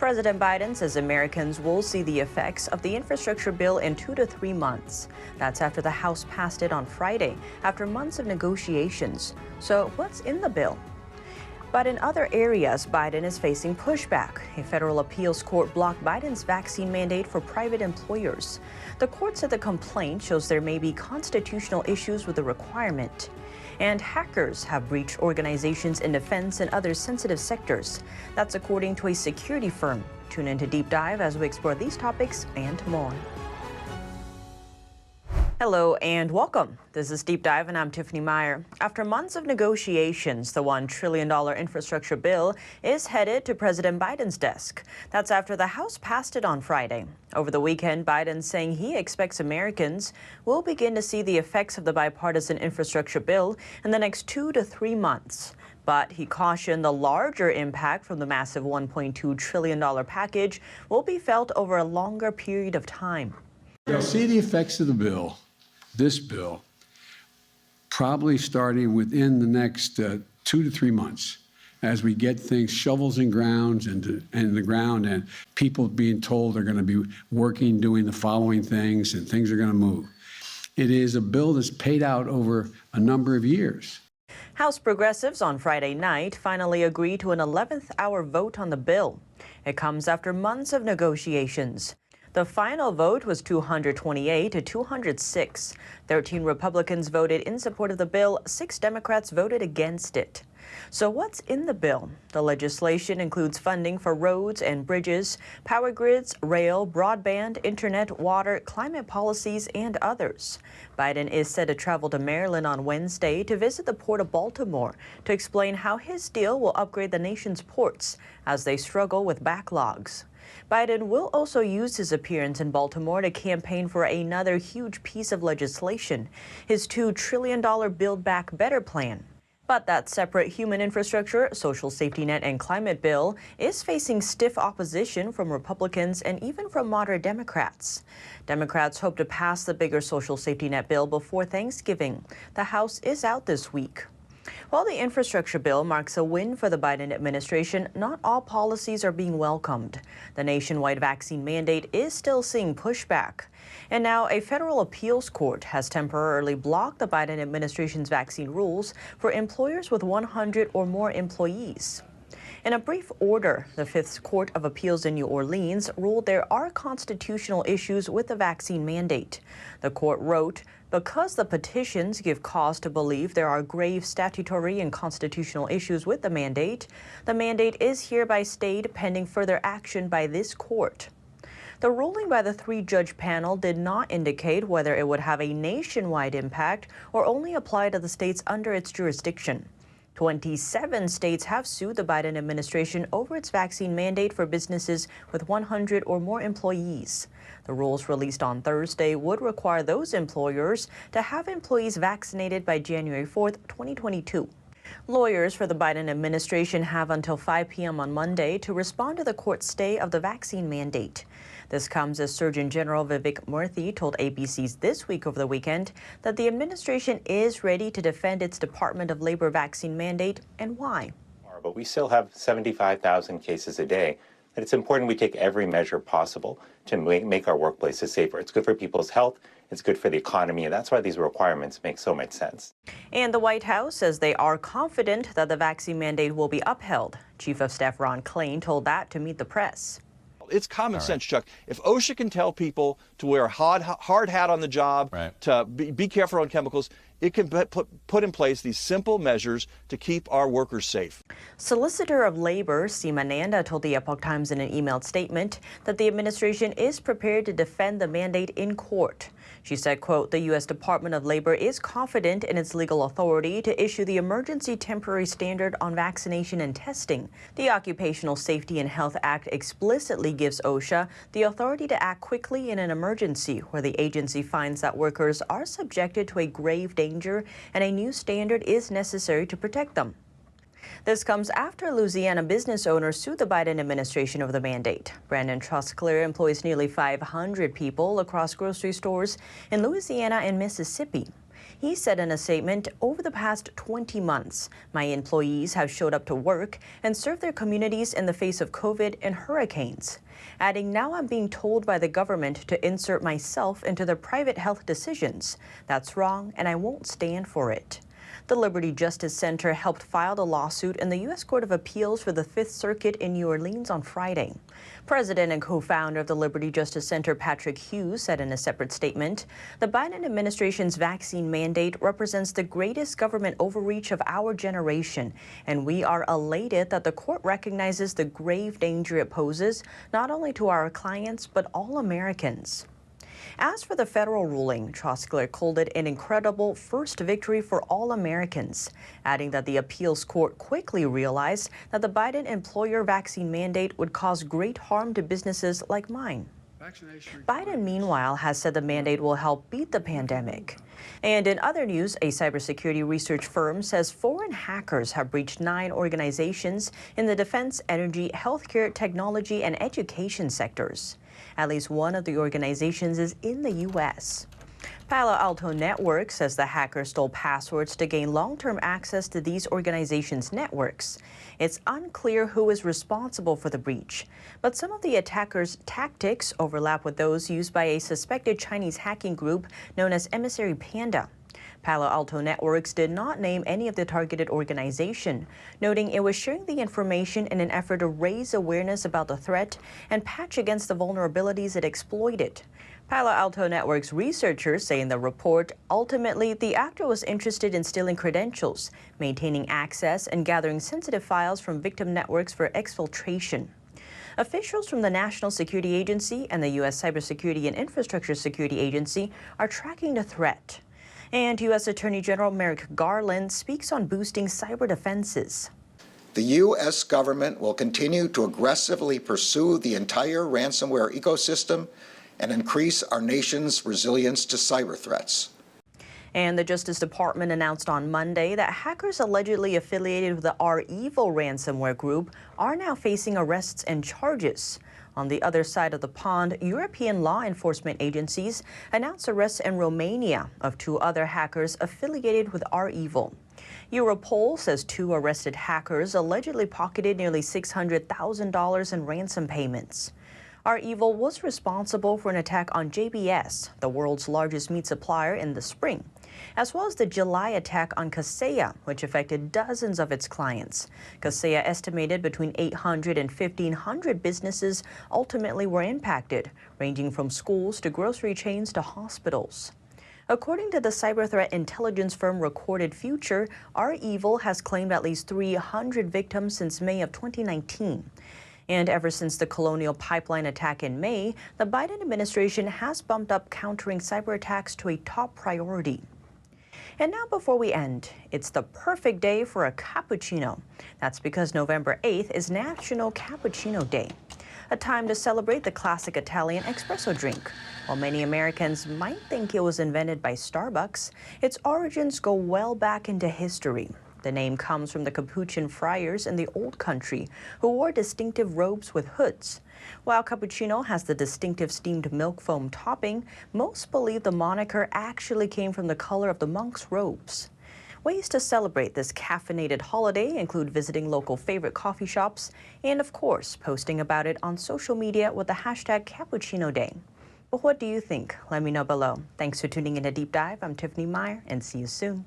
President Biden says Americans will see the effects of the infrastructure bill in 2 to 3 months. That's after the House passed it on Friday, after months of negotiations. So what's in the bill? But in other areas, Biden is facing pushback. A federal appeals court blocked Biden's vaccine mandate for private employers. The court said the complaint shows there may be constitutional issues with the requirement. And hackers have breached organizations in defense and other sensitive sectors. That's according to a security firm. Tune in to Deep Dive as we explore these topics and more. Hello and welcome. This is Deep Dive and I'm Tiffany Meier. After months of negotiations, the $1 trillion infrastructure bill is headed to President Biden's desk. That's after the House passed it on Friday. Over the weekend, Biden saying he expects Americans will begin to see the effects of the bipartisan infrastructure bill in the next 2 to 3 months. But he cautioned the larger impact from the massive $1.2 trillion package will be felt over a longer period of time. They'll see the effects of the bill, this bill, probably starting within the next 2 to 3 months as we get things, shovels and grounds and the ground, and people being told they're going to be working, doing the following things, and things are going to move. It is a bill that's paid out over a number of years. House progressives on Friday night finally agreed to an 11th hour vote on the bill. It comes after months of negotiations. The final vote was 228 to 206. 13 Republicans voted in support of the bill. 6 Democrats voted against it. So what's in the bill? The legislation includes funding for roads and bridges, power grids, rail, broadband, internet, water, climate policies, and others. Biden is set to travel to Maryland on Wednesday to visit the Port of Baltimore to explain how his deal will upgrade the nation's ports as they struggle with backlogs. Biden will also use his appearance in Baltimore to campaign for another huge piece of legislation, his $2 trillion Build Back Better plan. But that separate human infrastructure, social safety net, and climate bill is facing stiff opposition from Republicans and even from moderate Democrats. Democrats hope to pass the bigger social safety net bill before Thanksgiving. The House is out this week. While the infrastructure bill marks a win for the Biden administration, not all policies are being welcomed. The nationwide vaccine mandate is still seeing pushback. And now a federal appeals court has temporarily blocked the Biden administration's vaccine rules for employers with 100 or more employees. In a brief order, the Fifth Court of Appeals in New Orleans ruled there are constitutional issues with the vaccine mandate. The court wrote, because the petitions give cause to believe there are grave statutory and constitutional issues with the mandate is hereby stayed pending further action by this court. The ruling by the 3-judge panel did not indicate whether it would have a nationwide impact or only apply to the states under its jurisdiction. 27 states have sued the Biden administration over its vaccine mandate for businesses with 100 or more employees. The rules released on Thursday would require those employers to have employees vaccinated by January 4th, 2022. Lawyers for the Biden administration have until 5 p.m. on Monday to respond to the court's stay of the vaccine mandate. This comes as Surgeon General Vivek Murthy told ABC's This Week over the weekend that the administration is ready to defend its Department of Labor vaccine mandate and why. But we still have 75,000 cases a day. And it's important we take every measure possible to make our workplaces safer. It's good for people's health. It's good for the economy, and that's why these requirements make so much sense. And the White House says they are confident that the vaccine mandate will be upheld. Chief of Staff Ron Klain told that to Meet the Press. It's common sense, Chuck. If OSHA can tell people to wear a hard hat on the job, to be careful on chemicals, it can put in place these simple measures to keep our workers safe. Solicitor of Labor Seema Nanda told the Epoch Times in an emailed statement that the administration is prepared to defend the mandate in court. She said, quote, the U.S. Department of Labor is confident in its legal authority to issue the emergency temporary standard on vaccination and testing. The Occupational Safety and Health Act explicitly gives OSHA the authority to act quickly in an emergency where the agency finds that workers are subjected to a grave danger and a new standard is necessary to protect them. This comes after Louisiana business owners sued the Biden administration over the mandate. Brandon Trusclair employs nearly 500 people across grocery stores in Louisiana and Mississippi. He said in a statement, over the past 20 months, my employees have showed up to work and served their communities in the face of COVID and hurricanes. Adding, now I'm being told by the government to insert myself into their private health decisions. That's wrong, and I won't stand for it. The Liberty Justice Center helped file the lawsuit in the U.S. Court of Appeals for the Fifth Circuit in New Orleans on Friday. President and co-founder of the Liberty Justice Center, Patrick Hughes, said in a separate statement, the Biden administration's vaccine mandate represents the greatest government overreach of our generation, and we are elated that the court recognizes the grave danger it poses, not only to our clients, but all Americans. As for the federal ruling, Trostler called it an incredible first victory for all Americans, adding that the appeals court quickly realized that the Biden employer vaccine mandate would cause great harm to businesses like mine. Biden, meanwhile, has said the mandate will help beat the pandemic. And in other news, a cybersecurity research firm says foreign hackers have breached 9 organizations in the defense, energy, healthcare, technology, and education sectors. At least one of the organizations is in the U.S. Palo Alto Networks says the hackers stole passwords to gain long-term access to these organizations' networks. It's unclear who is responsible for the breach, but some of the attackers' tactics overlap with those used by a suspected Chinese hacking group known as Emissary Panda. Palo Alto Networks did not name any of the targeted organization, noting it was sharing the information in an effort to raise awareness about the threat and patch against the vulnerabilities it exploited. Palo Alto Networks researchers say in the report, ultimately, the actor was interested in stealing credentials, maintaining access, and gathering sensitive files from victim networks for exfiltration. Officials from the National Security Agency and the U.S. Cybersecurity and Infrastructure Security Agency are tracking the threat. And U.S. Attorney General Merrick Garland speaks on boosting cyber defenses. The U.S. government will continue to aggressively pursue the entire ransomware ecosystem and increase our nation's resilience to cyber threats. And the Justice Department announced on Monday that hackers allegedly affiliated with the REvil ransomware group are now facing arrests and charges. On the other side of the pond, European law enforcement agencies announced arrests in Romania of 2 other hackers affiliated with REvil. Europol says 2 arrested hackers allegedly pocketed nearly $600,000 in ransom payments. REvil was responsible for an attack on JBS, the world's largest meat supplier, in the spring, as well as the July attack on Kaseya, which affected dozens of its clients. Kaseya estimated between 800 and 1,500 businesses ultimately were impacted, ranging from schools to grocery chains to hospitals. According to the cyber threat intelligence firm Recorded Future, REvil has claimed at least 300 victims since May of 2019. And ever since the Colonial Pipeline attack in May, the Biden administration has bumped up countering cyber attacks to a top priority. And now, before we end, it's the perfect day for a cappuccino. That's because November 8th is National Cappuccino Day, a time to celebrate the classic Italian espresso drink. While many Americans might think it was invented by Starbucks, its origins go well back into history. The name comes from the Capuchin friars in the Old Country, who wore distinctive robes with hoods. While cappuccino has the distinctive steamed milk foam topping, most believe the moniker actually came from the color of the monks' robes. Ways to celebrate this caffeinated holiday include visiting local favorite coffee shops and, of course, posting about it on social media with the hashtag Cappuccino Day. But what do you think? Let me know below. Thanks for tuning in to Deep Dive. I'm Tiffany Meier, and see you soon.